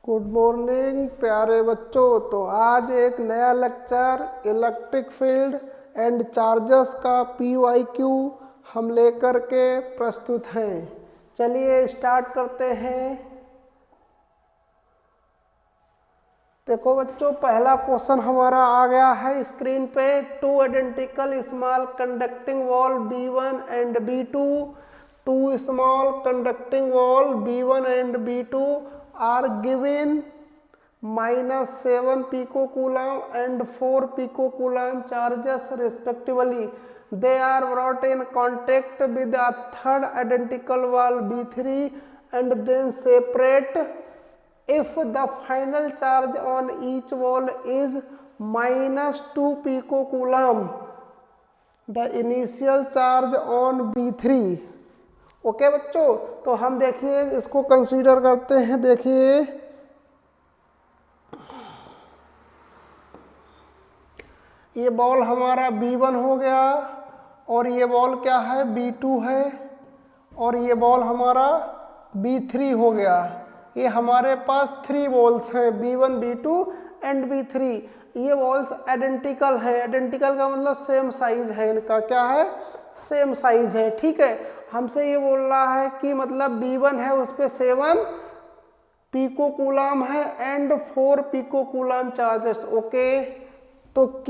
Good morning प्यारे बच्चों। तो आज एक नया lecture electric field and charges का PYQ हम लेकर के प्रस्तुत हैं। चलिए स्टार्ट करते हैं। देखो बच्चों, पहला क्वेश्चन हमारा आ गया है स्क्रीन पे। Two identical small conducting wall B1 and B2, two small conducting wall B1 and B2 are given -7 picocoulomb and 4 picocoulomb charges respectively. They are brought in contact with a third identical wall B3 and then separate. If the final charge on each wall is -2 picocoulomb, the initial charge on B3. Okay बच्चों, तो हम देखिए इसको consider करते हैं। देखिए ये ball हमारा B1 हो गया और ये बॉल क्या है B2 है और ये बॉल हमारा B3 हो गया। ये हमारे पास 3 बॉल्स हैं B1 B2 एंड B3। ये बॉल्स आइडेंटिकल है। आइडेंटिकल का मतलब सेम साइज है इनका। क्या है? सेम साइज है। ठीक है, हमसे ये बोल रहा है कि मतलब B1 है उस पे 7 पिकोकूलम है एंड 4 पिकोकूलम चार्जेस। ओके, तो Q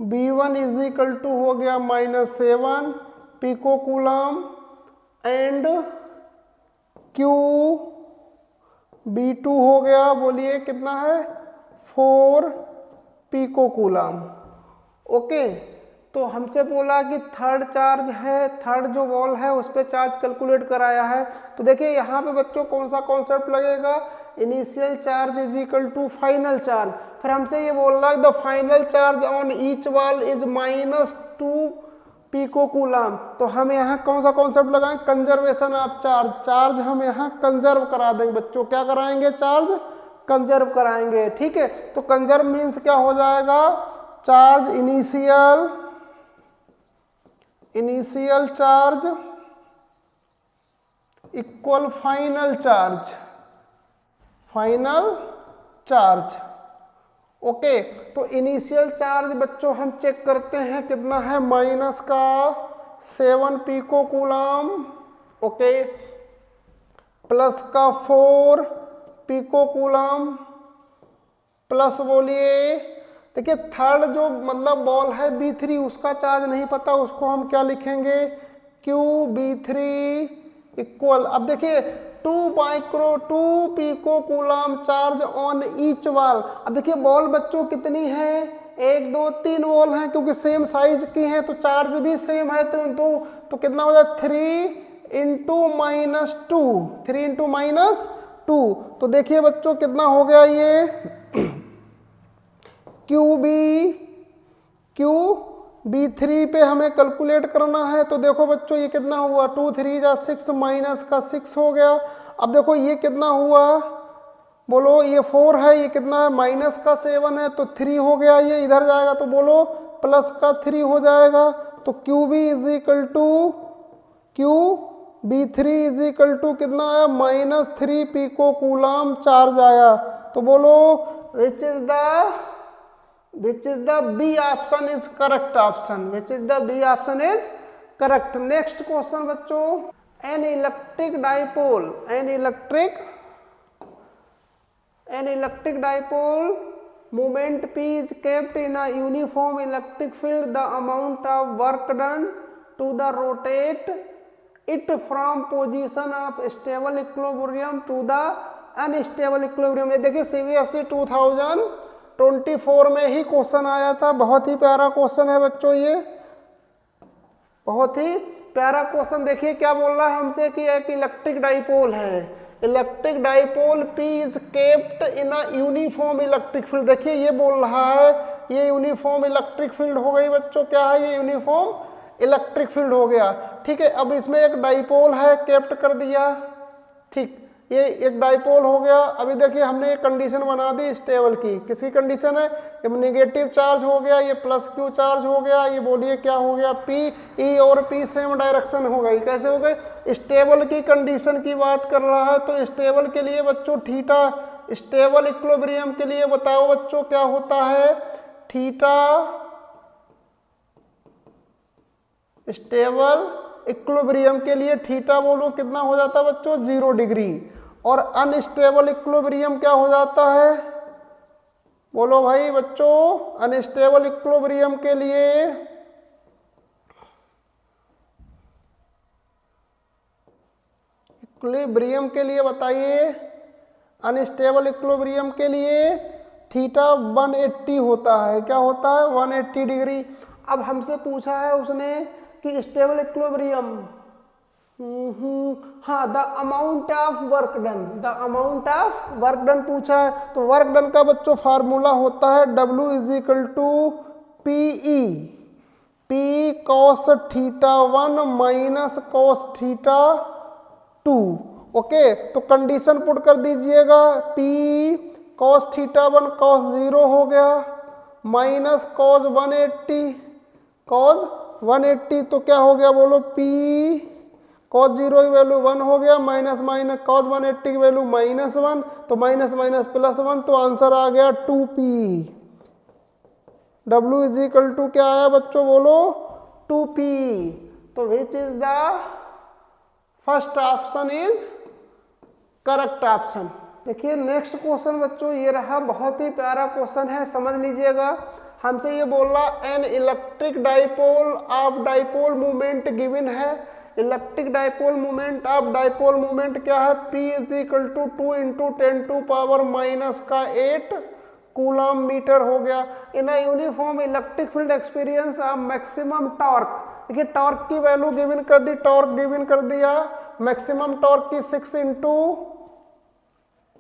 B1 is equal to हो गया -7 पिकोकूलम एंड Q B2 हो गया, बोलिए कितना है, 4 पिकोकूलम। ओके, तो हमसे बोला कि थर्ड चार्ज है, थर्ड जो बॉल है उस पर चार्ज कैलकुलेट कराया है। तो देखिए यहाँ पे बच्चों कौन सा कॉन्सेप्ट लगेगा, initial charge is equal to final charge. फिर हमसे ये बोल रहा है the final charge on each ball is -2 picocoulomb. तो हम यहाँ कौन सा कॉन्सेप्ट लगाएं, कंजर्वेशन ऑफ चार्ज। चार्ज हम यहाँ कंजर्व करा देंगे बच्चों। क्या कराएंगे? चार्ज कंजर्व कराएंगे। ठीक है, तो कंजर्व मीन्स क्या हो जाएगा, charge initial charge equal final charge. Okay, तो इनिशियल चार्ज बच्चों हम चेक करते हैं कितना है, -7 पिकोकूलम। ओके, प्लस का 4 पिकोकूलम प्लस, बोलिए देखिए थर्ड जो मतलब बॉल है B3 उसका चार्ज नहीं पता, उसको हम क्या लिखेंगे, QB3 इक्वल, अब देखिए 2 पिकोकूलम चार्ज ऑन ईच बॉल। अब देखिए बॉल बच्चों कितनी है, 1 2 3 बॉल हैं, क्योंकि सेम साइज की हैं तो चार्ज भी सेम है। तो कितना हो जाए, 3 × -2। तो देखिए बच्चों कितना हो गया ये QB3 पे हमें कैलकुलेट करना है। तो देखो बच्चों ये कितना हुआ, 2 3 जा 6 माइनस का 6 हो गया। अब देखो ये कितना हुआ, बोलो ये 4 है, ये कितना है, माइनस का 7 है तो 3 हो गया। ये इधर जाएगा तो बोलो प्लस का 3 हो जाएगा। तो QB3 इज इक्वल टू कितना आया, -3 पिकोकूलम चार्ज आया। तो बोलो which is the B option is correct option, which is the B option is correct. Next question बच्चों, an electric dipole moment P is kept in a uniform electric field. The amount of work done to the rotate it from position of stable equilibrium to the unstable equilibrium। ये देखिए CBSE 2024 में ही question आया था। बहुत ही प्यारा question है बच्चों, ये बहुत ही प्यारा क्वेश्चन। देखिए क्या बोल रहा है हमसे कि एक इलेक्ट्रिक डाइपोल है, electric dipole P is kept in a uniform electric field. देखिए ये बोल रहा है ये यूनिफॉर्म इलेक्ट्रिक फील्ड हो गई बच्चों। क्या है ये, यूनिफॉर्म इलेक्ट्रिक फील्ड हो गया। ठीक है, अब इसमें एक डाइपोल है, केप्ट कर दिया। ठीक, ये एक डाइपोल हो गया। अभी देखिए हमने एक कंडीशन बना दी स्टेबल की, किसकी कंडीशन है, ये नेगेटिव चार्ज हो गया, ये प्लस क्यू चार्ज हो गया, ये बोलिए क्या हो गया, पी, ई और पी सेम डायरेक्शन हो गई। कैसे हो गए, स्टेबल की कंडीशन की बात कर रहा है। तो स्टेबल के लिए बच्चों थीटा, स्टेबल इक्विलिब्रियम के लिए बताओ बच्चों क्या होता है, थीटा स्टेबल इक्विलिब्रियम के लिए थीटा बोलो कितना हो जाता है बच्चों, 0 डिग्री। और अनस्टेबल इक्विलिब्रियम क्या हो जाता है, बोलो भाई बच्चों, अनस्टेबल इक्विलिब्रियम के लिए इक्विलिब्रियम के लिए बताइए, अनस्टेबल इक्विलिब्रियम के लिए थीटा 180 होता है। क्या होता है, 180 डिग्री। अब हमसे पूछा है उसने कि स्टेबल इक्विलिब्रियम, हाँ, the amount of work done, the amount of work done पूछा है। तो वर्क डन का बच्चों फार्मूला होता है W = PE, P cos θ1 minus cos θ2। Okay, तो कंडीशन पुट कर दीजिएगा, P cos θ1 cos 0 हो गया माइनस cos 180, cos 180 तो क्या हो गया बोलो, P cos 0 की वैल्यू 1 हो गया, माइनस माइनस cos 180 की वैल्यू -1, तो माइनस माइनस +1, तो आंसर आ गया 2P। W = क्या आया बच्चों बोलो, 2P। तो विच is the first option is correct option. देखिए नेक्स्ट क्वेश्चन बच्चों ये रहा, बहुत ही प्यारा क्वेश्चन है, समझ लीजिएगा। हमसे ये बोल रहा an electric dipole of dipole movement given है। Electric dipole movement of dipole movement क्या है, P = 2 × 10⁻⁸ कूलम मीटर हो गया। In a uniform electric field experience of maximum torque. देखिए टॉर्क की वैल्यू गिवन कर दी, टॉर्क गिवन कर दिया, मैक्सिमम टॉर्क की 6 ×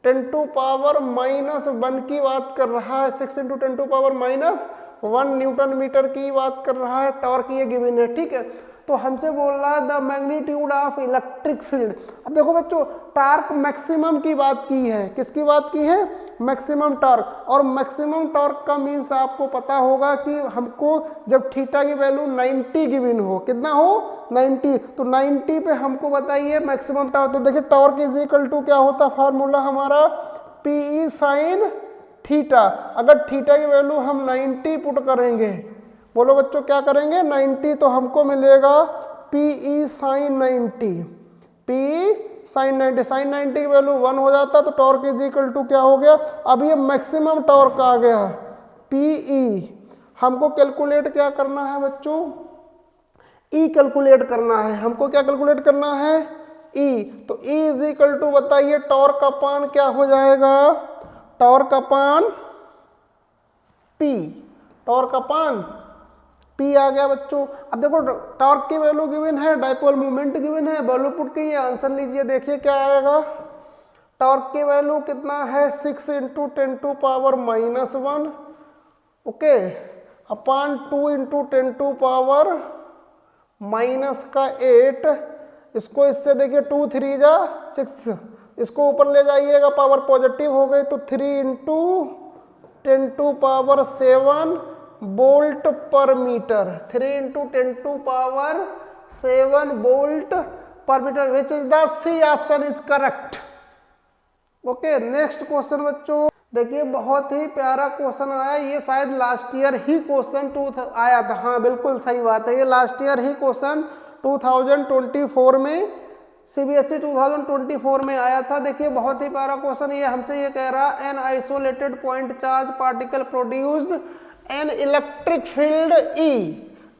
10⁻⁻1 की बात कर रहा है, 6 × 10⁻⁻1 न्यूटन मीटर की बात कर रहा है, टॉर्क ये गिवन है, ठीक है। तो हमसे बोल रहा है the magnitude of electric field. अब देखो बच्चों, टॉर्क मैक्सिमम की बात की है, किसकी बात की है, मैक्सिमम टॉर्क। और मैक्सिमम टॉर्क का मीन्स आपको पता होगा कि हमको जब थीटा की वैल्यू 90 गिवन हो, कितना हो 90, तो 90 पे हमको बताइए मैक्सिमम टॉर्क। तो देखिए टॉर्क = क्या होता फार्मूला हमारा, PE sin थीटा। अगर थीटा की वैल्यू हम 90 पुट करेंगे, बोलो बच्चों क्या करेंगे 90, तो हमको मिलेगा PE sin 90, PE sin 90, sin 90 की वैल्यू 1 हो जाता, तो टॉर्क = क्या हो गया, अब ये मैक्सिमम टॉर्क आ गया PE। हमको कैलकुलेट क्या करना है बच्चों, E कैलकुलेट करना है, हमको क्या कैलकुलेट करना है, E। तो E = बताइए टॉर्क अपान क्या हो जाएगा, टॉर्क अपान P, टॉर्क अपान P आ गया बच्चों। अब देखो टॉर्क की वैल्यू गिवन है, डाइपोल मूवमेंट गिवन है, वैल्यू पुट की, आंसर लीजिए, देखिए क्या आएगा। टॉर्क की वैल्यू कितना है, 6 × 10⁻⁻1, ओके, अपान 2 × 10⁻⁻8। इसको इससे देखिए 2 3 जा 6, इसको ऊपर ले जाइएगा, पावर पॉजिटिव हो गई, तो 3 × 10⁻7 volt per metre, 3 × 10⁻7 volt per metre, which is the C option is correct. Okay, next question बच्चों देखिए, बहुत ही प्यारा क्वेश्चन आया, ये शायद लास्ट ईयर ही क्वेश्चन आया था, हाँ बिल्कुल सही बात है, ये लास्ट ईयर ही क्वेश्चन 2024 में, CBSE 2024 में आया था। देखिए बहुत ही प्यारा क्वेश्चन, ये हमसे ये कह रहा, an isolated point charge particle produced an electric field E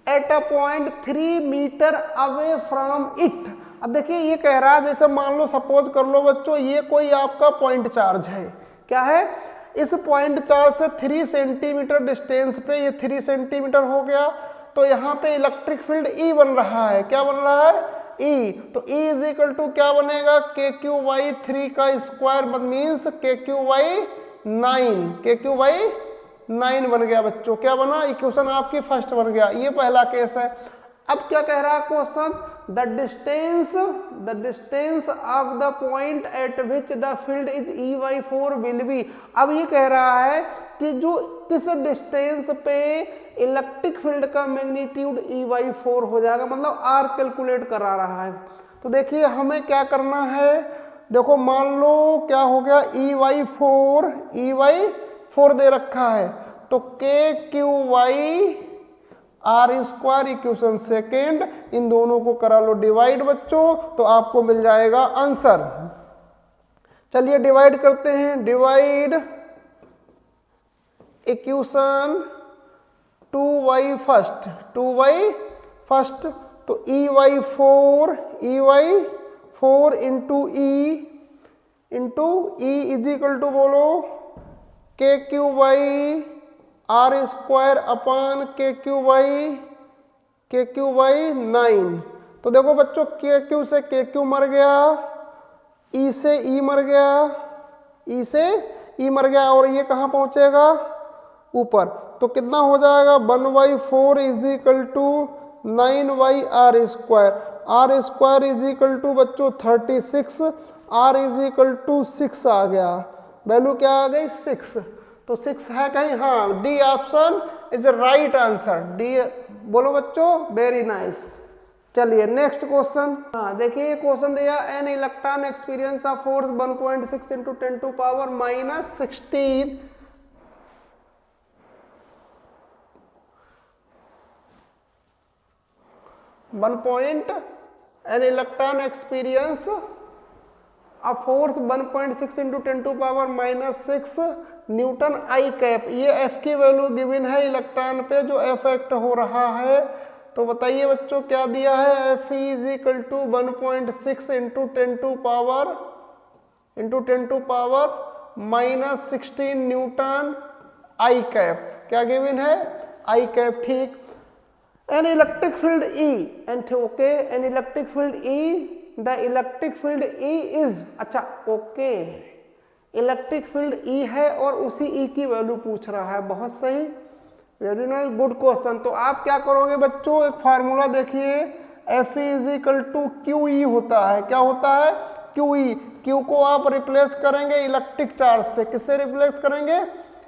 at a point 3 metre away from it. अब देखिए ये कह रहा है, जैसे मान लो सपोज कर लो बच्चों, ये कोई आपका पॉइंट चार्ज है, क्या है, इस पॉइंट चार्ज से 3 सेंटीमीटर डिस्टेंस पे, ये 3 सेंटीमीटर हो गया, तो यहाँ पे इलेक्ट्रिक फील्ड E बन रहा है, क्या बन रहा है, E। तो E = क्या बनेगा, KQ/3 का स्क्वायर मीन्स KQ/9, KQ/9 बन गया बच्चों, क्या बना, इक्वेशन आपकी फर्स्ट बन गया, ये पहला केस है। अब क्या कह रहा है question, the distance of the point eight which the field is E/4 will be. अब ये कह रहा है कि जो किस डिस्टेंस पे इलेक्ट्रिक फील्ड का मैग्नीट्यूड E/4 हो जाएगा, मतलब R कैलकुलेट करा रहा है। तो देखिए हमें क्या करना है, देखो मान लो क्या हो गया, E/4 दे रखा है, तो KQ/R² इक्वेशन सेकेंड, इन दोनों को करा लो डिवाइड बच्चों, तो आपको मिल जाएगा आंसर। चलिए डिवाइड करते हैं, डिवाइड इक्वेशन 2y फर्स्ट, तो E/4 into E is equal to बोलो KQ/R² अपान KQ/9। तो देखो बच्चों KQ से KQ मर गया, E से E मर गया, और ये कहाँ पहुंचेगा, ऊपर। तो कितना हो जाएगा, 1/4 is equal to 9/R², R² is equal to बच्चों 36, R इज इक्वल टू 6 आ गया, वैल्यू क्या आ गई 6। तो 6 है कहीं, हाँ, D option is right answer, D बोलो बच्चों, वेरी नाइस। चलिए नेक्स्ट क्वेश्चन, हाँ देखिए क्वेश्चन दिया, an electron experience of force 1.6 × 10⁻⁻16 an electron experience a force 1.6 × 10⁻⁻6 Newton I cap. ये एफ की वैल्यू गिवन है इलेक्ट्रॉन पे जो इफेक्ट हो रहा है। तो बताइए बच्चों क्या दिया है, F is equal to 1.6 × 10⁻⁻16 newton I cap, क्या गिवन है, आई कैप, ठीक। An electric field E, and okay, an electric field E, the electric field E is, अच्छा ओके, इलेक्ट्रिक फील्ड E है और उसी E की वैल्यू पूछ रहा है, बहुत सही, वेरी नाइस, गुड क्वेश्चन। तो आप क्या करोगे बच्चों, एक फार्मूला देखिए, F is equal to QE होता है, क्या होता है, QE, Q को आप रिप्लेस करेंगे इलेक्ट्रिक चार्ज से, किससे रिप्लेस करेंगे,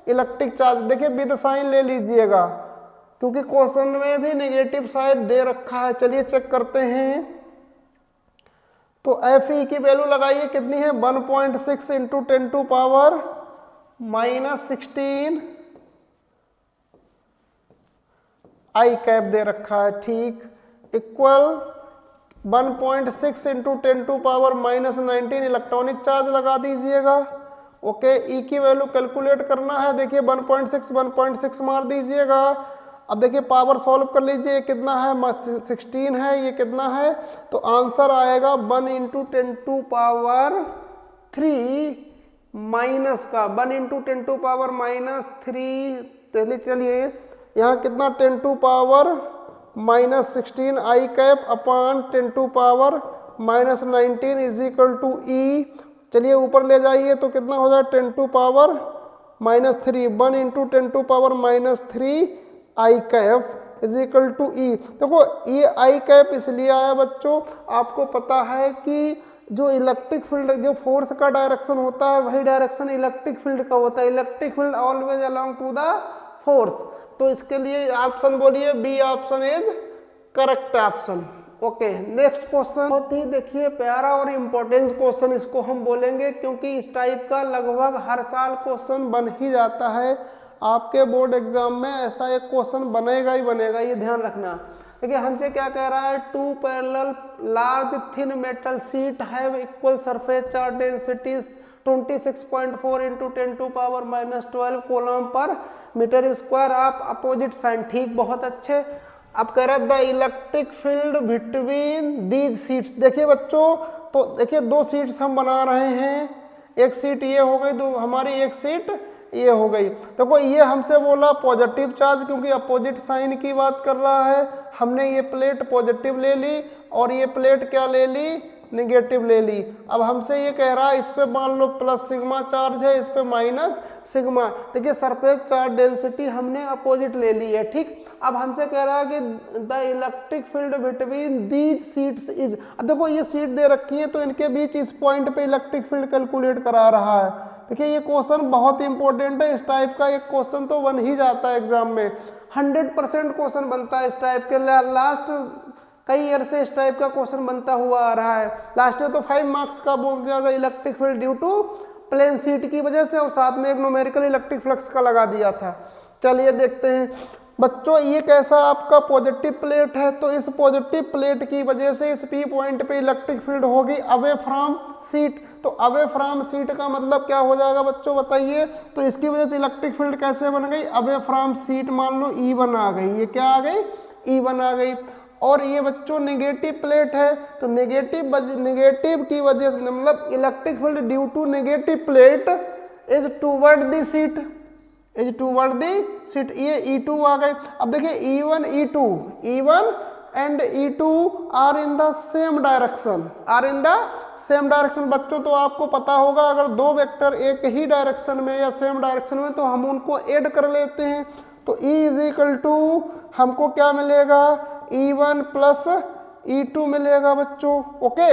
इलेक्ट्रिक चार्ज। देखिए विद साइन ले लीजिएगा क्योंकि क्वेश्चन में भी नेगेटिव शायद दे रखा है। चलिए चेक करते हैं, तो एफ ई की वैल्यू लगाइए, कितनी है, 1.6 × 10⁻⁻16 आई कैप दे रखा है, ठीक, इक्वल 1.6 × 10⁻⁻19 इलेक्ट्रॉनिक चार्ज लगा दीजिएगा। ओके, ई की वैल्यू कैलकुलेट करना है, देखिए 1.6 मार दीजिएगा। अब देखिए पावर सॉल्व कर लीजिए, कितना है, 16 है, ये कितना है, तो आंसर आएगा 1 × 10⁻³ माइनस का 1 × 10⁻³ चलिए यहाँ कितना 10⁻⁻16 I cap upon 10⁻⁻19 is equal to E. चलिए ऊपर ले जाइए तो कितना हो जाए 10⁻⁻3 1 × 10⁻³ I cap is equal to E. देखो ये आई कैप इसलिए आया बच्चों, आपको पता है कि जो इलेक्ट्रिक फील्ड, जो फोर्स का डायरेक्शन होता है वही डायरेक्शन इलेक्ट्रिक फील्ड का होता है, electric field always along to the force. तो इसके लिए ऑप्शन बोलिए, B option is correct option. Okay next question, बहुत ही देखिए प्यारा और इम्पोर्टेंट क्वेश्चन इसको हम बोलेंगे क्योंकि इस टाइप का लगभग हर साल क्वेश्चन बन ही जाता है। आपके बोर्ड एग्जाम में ऐसा एक क्वेश्चन बनेगा ही बनेगा, ये ध्यान रखना। देखिए हमसे क्या कह रहा है, 2 parallel large thin metal sheet have equal surface charge densities 26.4 × 10⁻⁻12 coulomb per metre square of opposite sign, ठीक, बहुत अच्छे। अब कह रहे हैं the electric field between these sheets. देखिए बच्चों, तो देखिए 2 सीट्स हम बना रहे हैं, एक सीट ये हो गई, तो हमारी एक सीट ये हो गई। देखो ये हमसे बोला पॉजिटिव चार्ज, क्योंकि अपोजिट साइन की बात कर रहा है, हमने ये प्लेट पॉजिटिव ले ली और ये प्लेट क्या ले ली, नेगेटिव ले ली। अब हमसे ये कह रहा है इस पे मान लो प्लस सिग्मा चार्ज है, इस पे माइनस सिग्मा। देखिए सरफेस चार्ज डेंसिटी हमने अपोजिट ले ली है, ठीक। अब हमसे कह रहा है कि the electric field between these seats is, अब देखो ये सीट दे रखी है तो इनके बीच इस पॉइंट पे इलेक्ट्रिक फील्ड कैलकुलेट करा रहा है। देखिए ये क्वेश्चन बहुत ही इंपॉर्टेंट है, इस टाइप का एक क्वेश्चन तो बन ही जाता है एग्जाम में, 100% क्वेश्चन बनता है इस टाइप के। लास्ट कई ईयर से इस टाइप का क्वेश्चन बनता हुआ आ रहा है। लास्ट ईयर तो 5 मार्क्स का बोल दिया था electric field due to plane sheet की वजह से, और साथ में एक न्यूमेरिकल इलेक्ट्रिक फ्लक्स का लगा दिया था। चलिए देखते हैं बच्चों, ये कैसा आपका पॉजिटिव प्लेट है, तो इस पॉजिटिव प्लेट की वजह से इस पी पॉइंट पे इलेक्ट्रिक फील्ड होगी अवे फ्रॉम सीट। तो अवे फ्रॉम सीट का मतलब क्या हो जाएगा बच्चों बताइए, तो इसकी वजह से इलेक्ट्रिक फील्ड कैसे बन गई, अवे फ्रॉम सीट मान लो E1 आ गई, ये क्या आ गई, E1 आ गई। और ये बच्चों नेगेटिव प्लेट है, तो नेगेटिव की वजह से मतलब electric field due to negative plate is toward the sheet, is toward the sheet, ये E2 आ गए। अब देखिए E1 and E2 are in the same direction, are in the same direction. बच्चों तो आपको पता होगा अगर दो वेक्टर एक ही डायरेक्शन में या सेम डायरेक्शन में तो हम उनको ऐड कर लेते हैं, तो E इज इक्वल टू हमको क्या मिलेगा, E1 प्लस E2 मिलेगा बच्चों, ओके।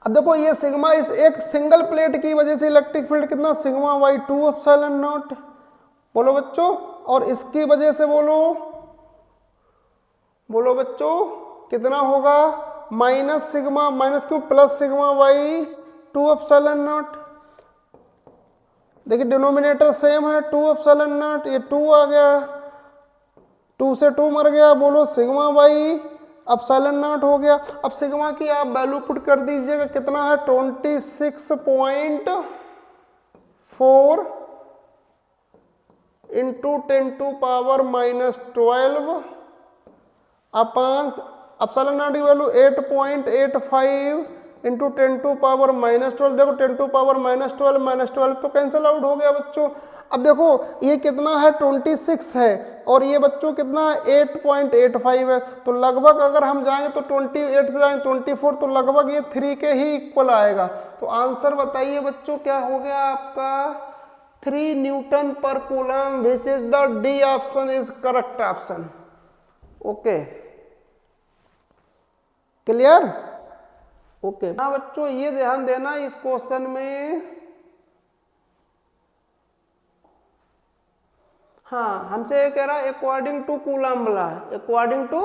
अब देखो ये सिग्मा, इस एक सिंगल प्लेट की वजह से इलेक्ट्रिक फील्ड कितना, सिग्मा बाई 2 एप्सिलॉन नॉट, बोलो बच्चों। और इसकी वजह से बोलो बच्चों कितना होगा, माइनस सिग्मा, माइनस क्यों, plus sigma by 2 epsilon not. देखिए डिनोमिनेटर सेम है, 2 एप्सिलॉन नॉट, ये 2 आ गया, 2 से 2 मर गया, बोलो सिग्मा बाई एप्सिलॉन नॉट हो गया। अब सिग्मा की आप वैल्यू पुट कर दीजिएगा, कितना है 26.4 into 10 to power -12 upon epsilon naught की वैल्यू 8.85 इंटू 10 टू पावर -12। देखो 10 टू पावर -12 तो कैंसिल आउट हो गया बच्चों। अब देखो ये कितना है 26 है और ये बच्चों कितना है 8.85 है, तो लगभग अगर हम जाएंगे तो 28 से जाएंगे 24, तो लगभग ये 3 के ही इक्वल आएगा। तो आंसर बताइए बच्चों क्या हो गया आपका, 3 न्यूटन पर coulomb, which is the D option is correct option, okay clear, okay. हाँ बच्चों ये ध्यान देना इस क्वेश्चन में, हाँ हमसे ये कह रहा है according to Coulomb law, according to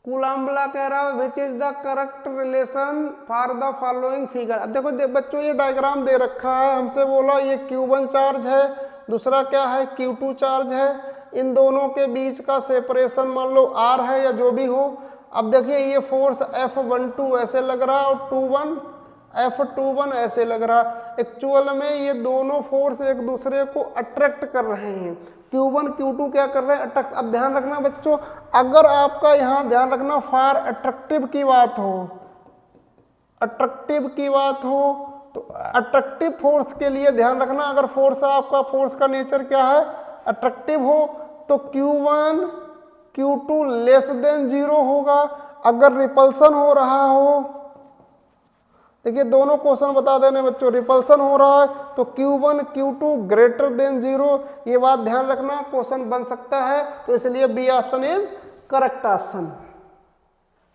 Coulomb law कह रहा है which is the correct relation for the following figure. अब देखो बच्चों ये डायग्राम दे रखा है, हमसे बोला ये Q1 चार्ज है, दूसरा क्या है Q2 चार्ज है, इन दोनों के बीच का सेपरेशन मान लो R है या जो भी हो। अब देखिए ये फोर्स F12 ऐसे लग रहा है और F21 ऐसे लग रहा। एक्चुअल में ये दोनों फोर्स एक दूसरे को अट्रैक्ट कर रहे हैं, Q1 Q2 क्या कर रहे हैं, अट्रैक्ट। अब ध्यान रखना बच्चों, अगर आपका यहाँ ध्यान रखना फार अट्रैक्टिव की बात हो, अट्रैक्टिव की बात हो तो अट्रैक्टिव फोर्स के लिए ध्यान रखना, अगर फोर्स आपका फोर्स का नेचर क्या है अट्रैक्टिव हो तो Q1 Q2 लेस देन 0 होगा। अगर रिपल्सन हो रहा हो, देखिए दोनों क्वेश्चन बता देने बच्चों, रिपल्सन हो रहा है तो Q1 Q2 ग्रेटर देन 0, ये बात ध्यान रखना, क्वेश्चन बन सकता है, तो इसलिए B option is correct option.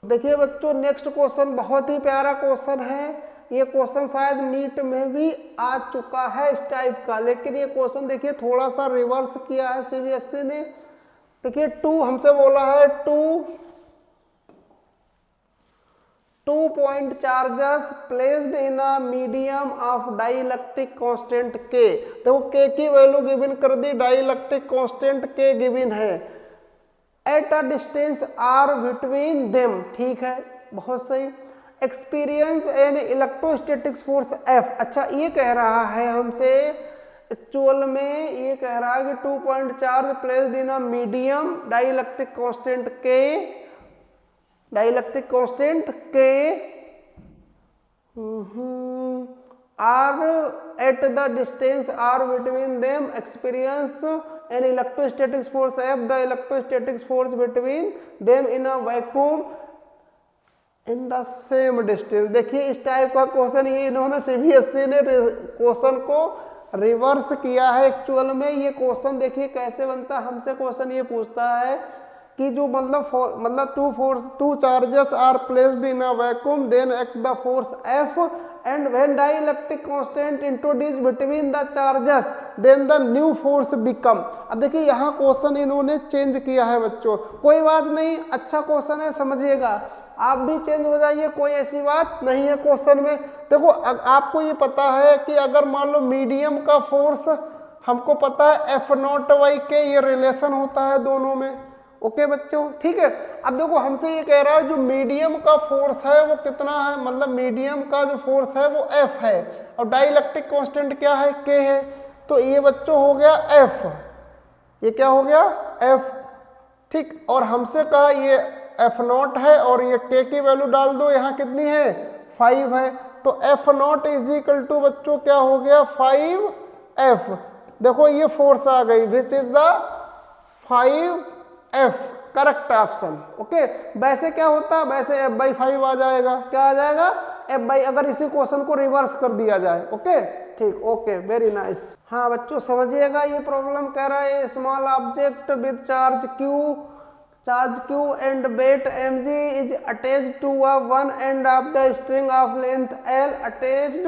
देखिए बच्चों नेक्स्ट क्वेश्चन बहुत ही प्यारा क्वेश्चन है, ये क्वेश्चन शायद नीट में भी आ चुका है इस टाइप का, लेकिन ये क्वेश्चन देखिए थोड़ा सा रिवर्स किया है सीबीएसई ने। देखिए 2 हमसे बोला है 2 point charges placed in a medium of dielectric constant K। देखो K की वैल्यू गिवन कर दी, डाइलेक्ट्रिक कांस्टेंट K गिवन है, at a distance R between them, ठीक है बहुत सही। Experience an electrostatics force F। अच्छा ये कह रहा है हमसे, एक्चुअल में ये कह रहा है कि 2 point charge placed in a medium dielectric constant K, dielectric constant K R at the distance R between them experience an electrostatic force F, the electrostatic force between them in a vacuum in the same distance. देखिए इस type का question ये इन्होंने CBSE ने question को reverse किया है। Actual में ये क्वेश्चन देखिए कैसे बनता है। हमसे क्वेश्चन ये पूछता है कि जो मतलब two charges are placed in a vacuum then act the force F and when dielectric constant introduce between the charges then the new force become. अब देखिए यहाँ क्वेश्चन इन्होंने चेंज किया है बच्चों, कोई बात नहीं, अच्छा क्वेश्चन है, समझिएगा। आप भी चेंज हो जाइए, कोई ऐसी बात नहीं है क्वेश्चन में। देखो आपको ये पता है कि अगर मान लो मीडियम का फोर्स, हमको पता है F0/K ये रिलेशन होता है दोनों में। ओके बच्चों, ठीक है। अब देखो हमसे ये कह रहा है जो मीडियम का फोर्स है वो कितना है, मतलब मीडियम का जो फोर्स है वो F है और डाइलेक्ट्रिक कांस्टेंट क्या है, K है। तो ये बच्चों हो गया F, ये क्या हो गया F, ठीक। और हमसे कहा ये F0 है और ये K की वैल्यू डाल दो, यहाँ कितनी है 5 है। तो F0 इज इक्वल टू बच्चों क्या हो गया 5F। देखो ये फोर्स आ गई विच is the 5F, correct option. Okay, वैसे क्या होता है, वैसे F/5 आ जाएगा, क्या आ जाएगा F/, अगर इसी क्वेश्चन को रिवर्स कर दिया जाए। ओके ठीक, ओके वेरी नाइस। हाँ बच्चों समझिएगा, ये प्रॉब्लम कह रहा है small object with charge Q and weight mg is attached to one end of the string of length L attached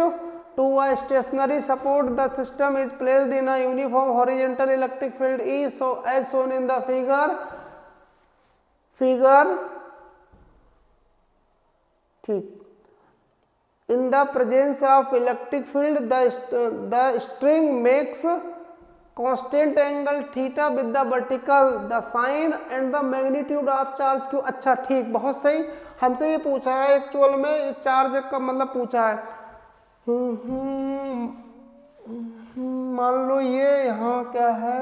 to a stationary support. The system is placed in a uniform horizontal electric field E, so as shown in the figure ठीक। In the presence of electric field, the string makes constant angle theta with the vertical, the sign and the magnitude of charge Q। अच्छा ठीक, बहुत सही। हमसे ये पूछा है actual में चार्ज का मतलब पूछा है। मान लो ये यहाँ क्या है,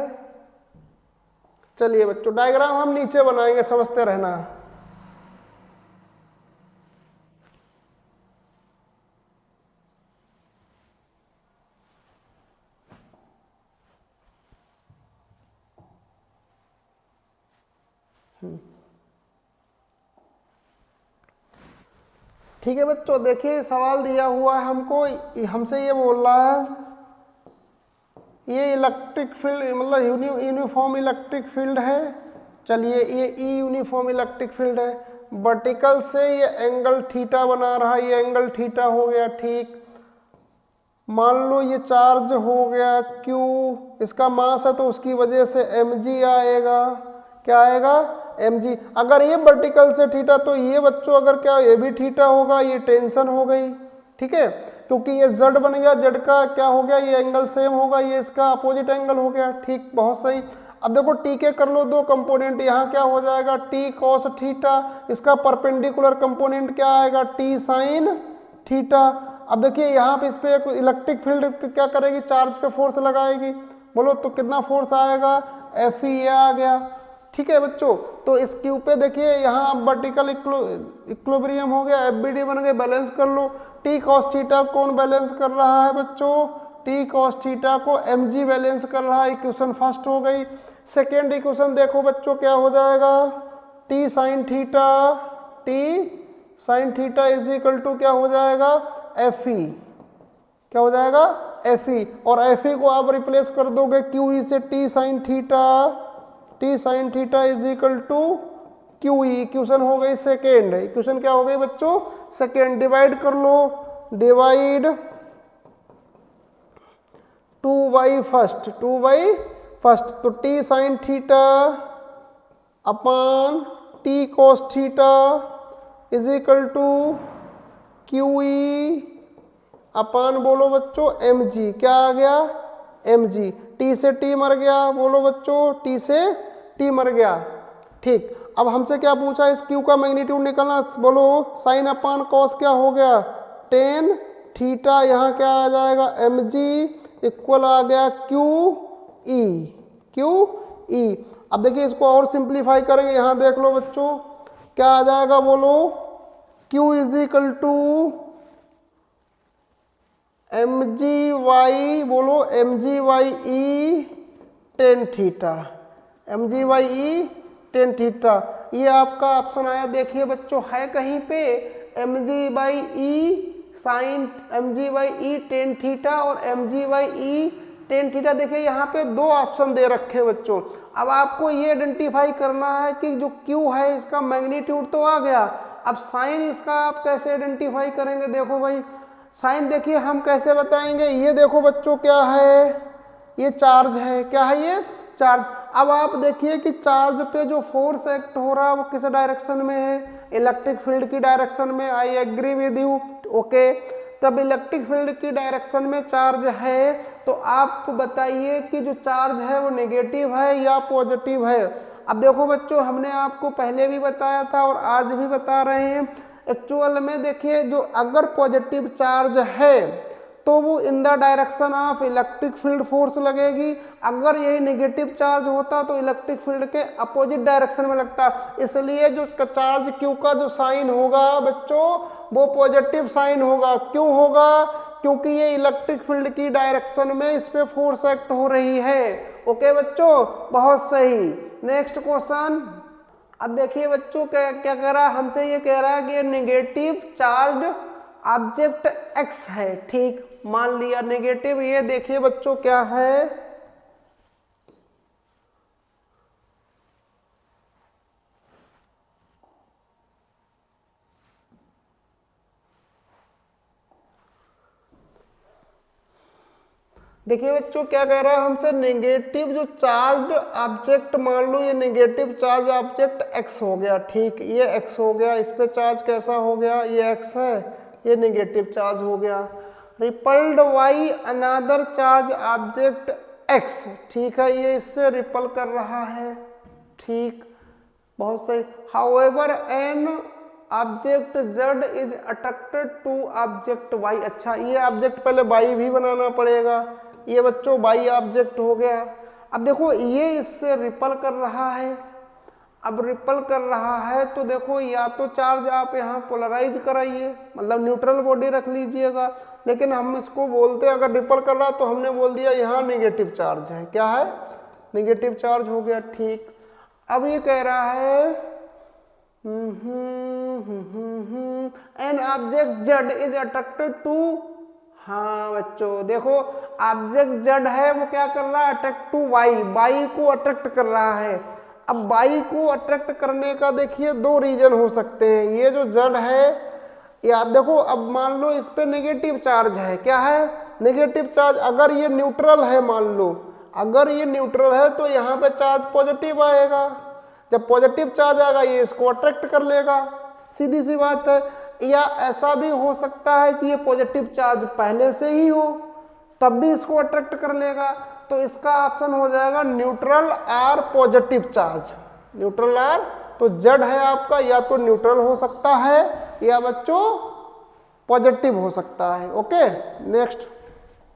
चलिए बच्चों डायग्राम हम नीचे बनाएंगे, समझते रहना। ठीक है बच्चों, देखिए सवाल दिया हुआ है हमको, हमसे ये बोल रहा है ये इलेक्ट्रिक फील्ड मतलब यूनिफॉर्म इलेक्ट्रिक फील्ड है। चलिए ये ई यूनिफॉर्म इलेक्ट्रिक फील्ड है, वर्टिकल से ये एंगल थीटा बना रहा है, ये एंगल थीटा हो गया, ठीक। मान लो ये चार्ज हो गया Q, इसका मास है तो उसकी वजह से mg आएगा, क्या आएगा mg। अगर ये वर्टिकल से थीटा तो ये बच्चों अगर क्या ये भी थीटा होगा, ये टेंशन हो गई, ठीक है, क्योंकि ये z बन गया, z का क्या हो गया, ये एंगल सेम होगा, ये इसका अपोजिट एंगल हो गया, ठीक, बहुत सही। अब देखो टी के कर लो दो कंपोनेंट, यहाँ क्या हो जाएगा t cos थीटा, इसका परपेंडिकुलर कंपोनेंट क्या आएगा t sin थीटा। अब देखिए यहाँ पे इस पे एक इलेक्ट्रिक फील्ड क्या करेगी, चार्ज पे फोर्स लगाएगी, बोलो तो कितना फोर्स आएगा Fe, ये आ गया, ठीक है बच्चों। तो इस क्यू पे देखिए यहाँ वर्टिकल इक्विलिब्रियम हो गया, FBD बन गए, बैलेंस कर लो। t cos थीटा कौन बैलेंस कर रहा है बच्चों, t cos थीटा को mg बैलेंस कर रहा है, इक्वेशन फर्स्ट हो गई। सेकेंड इक्वेशन देखो बच्चों क्या हो जाएगा, t sin theta is equal to क्या हो जाएगा Fe, क्या हो जाएगा Fe, और Fe को आप रिप्लेस कर दोगे QE से, t sin theta is equal to QE, equation हो गई सेकेंड। इक्वेशन क्या हो गई बच्चों सेकेंड, डिवाइड कर लो, डिवाइड 2 बाई फर्स्ट तो t sin theta upon t cos theta is equal to QE upon बोलो बच्चों mg, क्या आ गया mg, t से t मर गया, बोलो बच्चों t से t मर गया, ठीक। अब हमसे क्या पूछा, इस q का मैग्नीट्यूड निकालना, बोलो साइन अपान कॉस क्या हो गया tan थीटा, यहाँ क्या आ जाएगा mg इक्वल आ गया QE। अब देखिए इसको और सिंप्लीफाई करेंगे, यहाँ देख लो बच्चों क्या आ जाएगा, बोलो Q is equal to mgy, बोलो mgy/e tan theta, mgy/e tan theta. ये आपका ऑप्शन आया, देखिए बच्चों है कहीं पे mg/e sign mg/e tan theta और mg/e टेन थीटा। देखिए यहाँ पे दो ऑप्शन दे रखे हैं बच्चों। अब आपको ये आइडेंटिफाई करना है कि जो Q है इसका मैग्नीट्यूड तो आ गया, अब साइन इसका आप कैसे आइडेंटिफाई करेंगे। देखो भाई साइन देखिए हम कैसे बताएंगे, ये देखो बच्चों क्या है, ये चार्ज है, क्या है ये चार्ज। अब आप देखिए कि चार्ज पे जो फोर्स एक्ट हो रहा है वो किस डायरेक्शन में है, इलेक्ट्रिक फील्ड की डायरेक्शन में। I agree with you, okay. तब इलेक्ट्रिक फील्ड की डायरेक्शन में चार्ज है तो आप बताइए कि जो चार्ज है वो नेगेटिव है या पॉजिटिव है। अब देखो बच्चों हमने आपको पहले भी बताया था और आज भी बता रहे हैं, एक्चुअल में देखिए जो अगर पॉजिटिव चार्ज है तो वो in the direction of electric field force लगेगी, अगर यही नेगेटिव चार्ज होता तो इलेक्ट्रिक फील्ड के अपोजिट डायरेक्शन में लगता। इसलिए जो चार्ज क्यू का जो साइन होगा बच्चों वो पॉजिटिव साइन होगा। क्यों होगा, क्योंकि ये इलेक्ट्रिक फील्ड की डायरेक्शन में इस पे फोर्स एक्ट हो रही है। ओके बच्चों, बहुत सही। Next question. अब देखिए बच्चों क्या क्या कह रहा है हमसे, ये कह रहा है कि नेगेटिव चार्ज ऑब्जेक्ट एक्स है, ठीक मान लिया नेगेटिव। ये देखिए बच्चों क्या है, देखिए बच्चों क्या कह रहा है हमसे, नेगेटिव जो चार्ज ऑब्जेक्ट, मान लो ये नेगेटिव चार्ज ऑब्जेक्ट एक्स हो गया, ठीक ये एक्स हो गया, इस पे चार्ज कैसा हो गया, ये एक्स है, ये नेगेटिव चार्ज हो गया। Rippled by another charge object x, ठीक है ये इससे रिपल कर रहा है, ठीक बहुत सही। However an object Z is attracted to object Y. अच्छा ये ऑब्जेक्ट पहले वाई भी बनाना पड़ेगा, ये बच्चों वाई ऑब्जेक्ट हो गया। अब देखो ये इससे रिपल कर रहा है, अब रिपल कर रहा है तो देखो या तो चार्ज आप यहाँ पोलराइज कराइए, मतलब न्यूट्रल बॉडी रख लीजिएगा, लेकिन हम इसको बोलते अगर रिपल कर रहा तो हमने बोल दिया यहाँ नेगेटिव चार्ज है, क्या है नेगेटिव चार्ज हो गया, ठीक। अब ये कह रहा है an object Z is attracted to, हाँ बच्चों देखो ऑब्जेक्ट जेड है वो क्या कर रहा है, अट्रैक्ट टू वाई, वाई को अट्रैक्ट कर रहा है। अब वाई को अट्रैक्ट करने का देखिए दो रीजन हो सकते हैं, ये जो जेड है याद देखो, अब मान लो इस पे नेगेटिव चार्ज है, क्या है नेगेटिव चार्ज, अगर ये न्यूट्रल है, मान लो अगर ये न्यूट्रल है तो यहाँ पे चार्ज पॉजिटिव आएगा, जब पॉजिटिव चार्ज आएगा ये इसको अट्रैक्ट कर लेगा, सीधी सी बात है। या ऐसा भी हो सकता है कि ये पॉजिटिव चार्ज पहले से ही हो तब भी इसको अट्रैक्ट कर लेगा, तो इसका ऑप्शन हो जाएगा न्यूट्रल और पॉजिटिव चार्ज, न्यूट्रल और, तो जेड है आपका या तो न्यूट्रल हो सकता है या बच्चों पॉजिटिव हो सकता है। ओके नेक्स्ट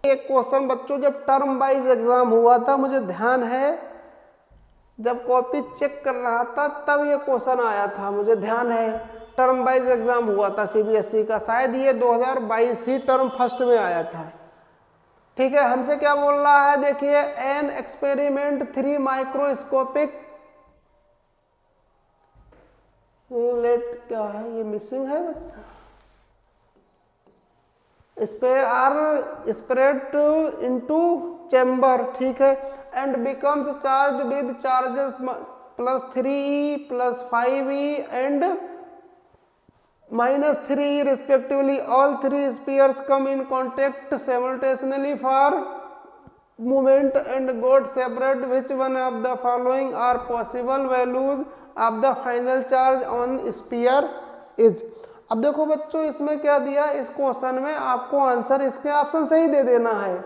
एक क्वेश्चन बच्चों जब टर्म वाइज एग्जाम हुआ था, मुझे ध्यान है जब कॉपी चेक कर रहा था तब ये क्वेश्चन आया था, मुझे ध्यान है टर्म वाइज एग्जाम हुआ था सीबीएसई का, शायद ये 2022 ही टर्म फर्स्ट में आया था, ठीक है। हमसे क्या बोल रहा है देखिए, एन एक्सपेरिमेंट 3 माइक्रोस्कोपिक लेट, क्या है ये मिसिंग है, इस पे आर स्प्रेड इनटू चैम्बर, ठीक है, and becomes charge with charges +3e +5e and -3e respectively. All three spheres come in contact simultaneously for movement and got separate. Which one of the following are possible values of the final charge on sphere is? अब देखो बच्चों इसमें क्या दिया, इस question में आपको answer इसके ऑप्शन से ही दे देना है,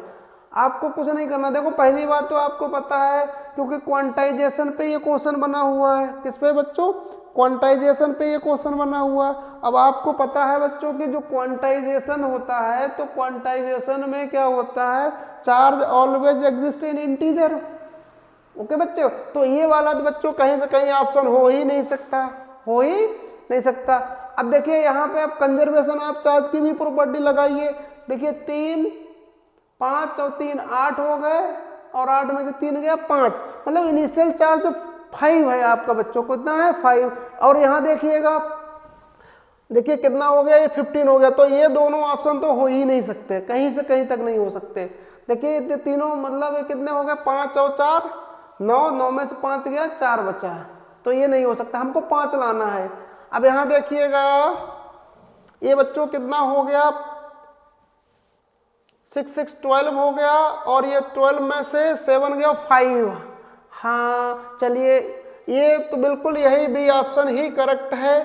आपको कुछ नहीं करना। देखो पहली बात तो आपको पता है क्योंकि क्वांटाइजेशन पे ये क्वेश्चन बना हुआ है, किस पे बच्चों क्वांटाइजेशन पे ये क्वेश्चन बना हुआ। अब आपको पता है बच्चों कि जो क्वांटाइजेशन होता है तो क्वांटाइजेशन में क्या होता है, charge always exist in integer. Okay बच्चों, तो ये वाला तो बच्चों कहीं से कहीं ऑप्शन हो ही नहीं सकता, हो ही नहीं सकता। अब देखिए यहाँ पे आप कंजर्वेशन ऑफ चार्ज की भी प्रॉपर्टी लगाइए, देखिए 3 5 और 3 8 हो गए और 8 में से 3 गया 5, मतलब इनिशियल चार्ज 5 है आपका बच्चों को, कितना है 5। और यहाँ देखिएगा देखिए कितना हो गया, ये 15 हो गया। तो ये दोनों ऑप्शन तो हो ही नहीं सकते, कहीं से कहीं तक नहीं हो सकते। देखिए ये तीनों मतलब ये कितने हो गए, 5 और 4 9, 9 में से 5 गया, 4 बचा, तो ये नहीं हो सकता, हमको 5 लाना है। अब यहाँ देखिएगा ये बच्चों कितना हो गया, 6 6 12 हो गया, और ये 12 में से 7 गया 5। हाँ चलिए, ये तो बिल्कुल यही बी ऑप्शन ही करेक्ट है।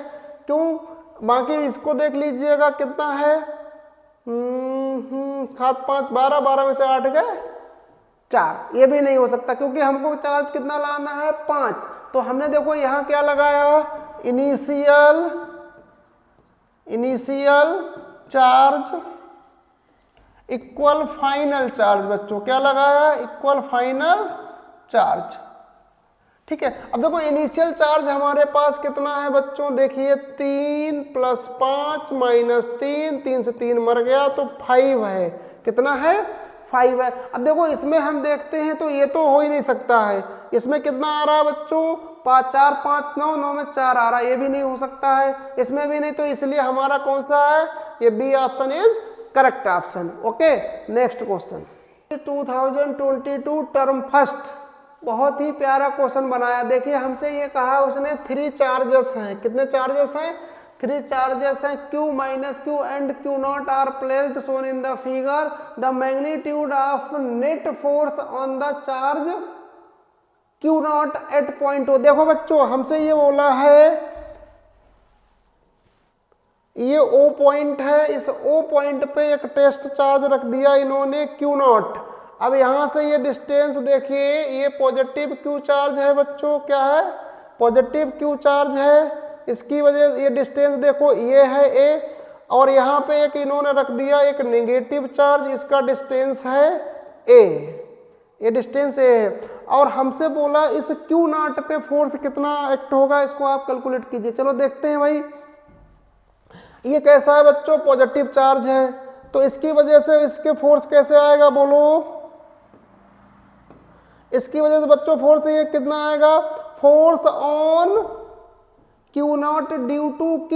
क्यों, बाकी इसको देख लीजिएगा कितना है, 7 5 12, 12 में से 8 गए 4, ये भी नहीं हो सकता क्योंकि हमको चार्ज कितना लाना है, 5। तो हमने देखो यहाँ क्या लगाया, initial charge equal final charge. बच्चों क्या लगाया, इक्वल फाइनल चार्ज। ठीक है, अब देखो इनिशियल चार्ज हमारे पास कितना है बच्चों, देखिए 3 + 5 - 3, 3 से 3 मर गया तो 5 है। कितना है, 5 है। अब देखो इसमें हम देखते हैं तो ये तो हो ही नहीं सकता है, इसमें कितना आ रहा है बच्चों, 4 5 9, 9 में 4 आ रहा है, ये भी नहीं हो सकता है, इसमें भी नहीं। तो इसलिए हमारा कौन सा है, ये B option is correct option. Okay, next question 2022 term first, बहुत ही प्यारा क्वेश्चन बनाया। देखिए हमसे ये कहा उसने 3 चार्जेस हैं, कितने चार्जेस हैं, 3 चार्जेस हैं, Q - Q and Q0 are placed shown in the figure, the magnitude of net force on the charge Q0 at point O। देखो बच्चों हमसे ये बोला है, ये O पॉइंट है, इस O पॉइंट पे एक टेस्ट चार्ज रख दिया इन्होंने Q0। अब यहां से ये डिस्टेंस देखिए, ये पॉजिटिव Q चार्ज है बच्चों, क्या है, पॉजिटिव Q चार्ज है, इसकी वजह ये डिस्टेंस देखो ये है A, और यहाँ पे एक इन्होंने रख दिया एक नेगेटिव चार्ज, इसका डिस्टेंस है A, ये डिस्टेंस A है। और हमसे बोला इस Q0 पे फोर्स कितना एक्ट होगा, इसको आप कैलकुलेट कीजिए। चलो देखते हैं भाई, ये कैसा है बच्चों, पॉजिटिव चार्ज है, तो इसकी वजह से इसके फोर्स कैसे आएगा बोलो, इसकी वजह से बच्चों फोर्स ये कितना आएगा, force on Q0 due to Q।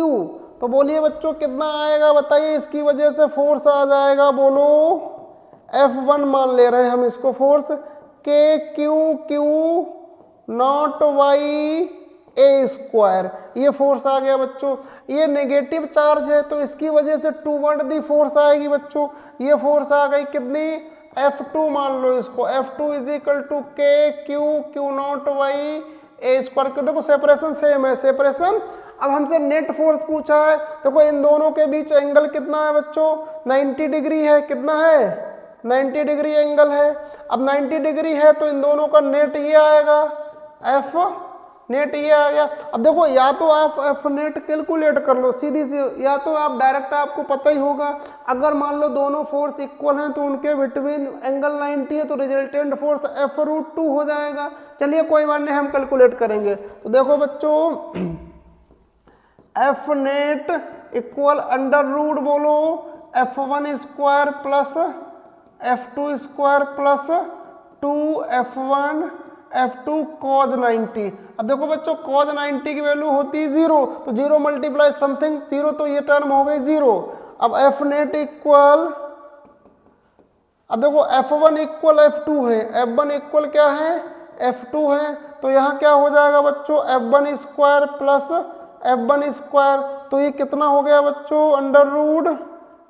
तो बोलिए बच्चों कितना आएगा बताइए, इसकी वजह से फोर्स आ जाएगा, बोलो F1 मान ले रहे हैं हम इसको, फोर्स KQ0/A², ये फोर्स आ गया बच्चों। ये नेगेटिव चार्ज है तो इसकी वजह से टूवर्ड दी फोर्स आएगी बच्चों, ये फोर्स आ गई कितनी, F2 मान लो इसको, F2 = KQ/Q0/A²। देखो सेपरेशन सेम है, सेपरेशन। अब हमसे नेट फोर्स पूछा है, देखो इन दोनों के बीच एंगल कितना है बच्चों, 90 डिग्री है, कितना है, 90 डिग्री एंगल है। अब 90 डिग्री है तो इन दोनों का नेट ये आएगा, F नेट ये आ गया। अब देखो या तो आप F नेट कैलकुलेट कर लो सीधी सी, या तो आप डायरेक्ट, आपको पता ही होगा अगर मान लो दोनों फोर्स इक्वल हैं तो उनके बिटवीन एंगल 90 है, तो रिजल्टेंट फोर्स F√2 हो जाएगा। चलिए कोई बात नहीं, हम कैलकुलेट करेंगे। तो देखो बच्चों F नेट इक्वल √ बोलो F1² + F2² + 2F1 F2 cos 90। अब देखो बच्चों cos 90 की वैल्यू होती है 0, तो 0 × समथिंग 0, तो ये टर्म हो गई 0। अब F नेट इक्वल, अब देखो F1 = F2 है, F1 इक्वल क्या है, F2 है, तो यहाँ क्या हो जाएगा बच्चों, F1² + F1², तो ये कितना हो गया बच्चों,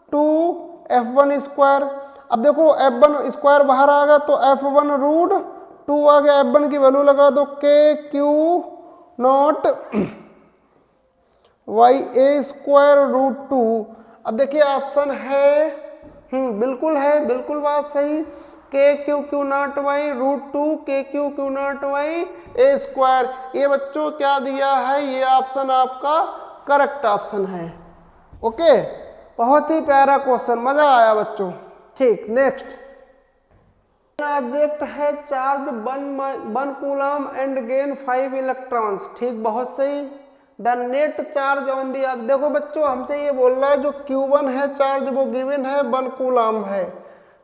√2F1²। अब देखो F1² बाहर आ गया तो F1√2 आ गया, F1 की वैल्यू लगा दो KQ0/A²√2। अब देखिए ऑप्शन है, बिल्कुल है, बिल्कुल बात सही, KQ0/√2 KQ0/A²। ये बच्चों क्या दिया है, ये ऑप्शन आपका करेक्ट ऑप्शन है। ओके, बहुत ही प्यारा क्वेश्चन, मजा आया बच्चों। ठीक, नेक्स्ट ऑब्जेक्ट है charge 1 coulomb and gain 5 electrons. ठीक, बहुत सही। The net charge on the, अब देखो बच्चों हमसे ये बोल रहा है जो Q1 है चार्ज वो गिवन है 1 कूलम है,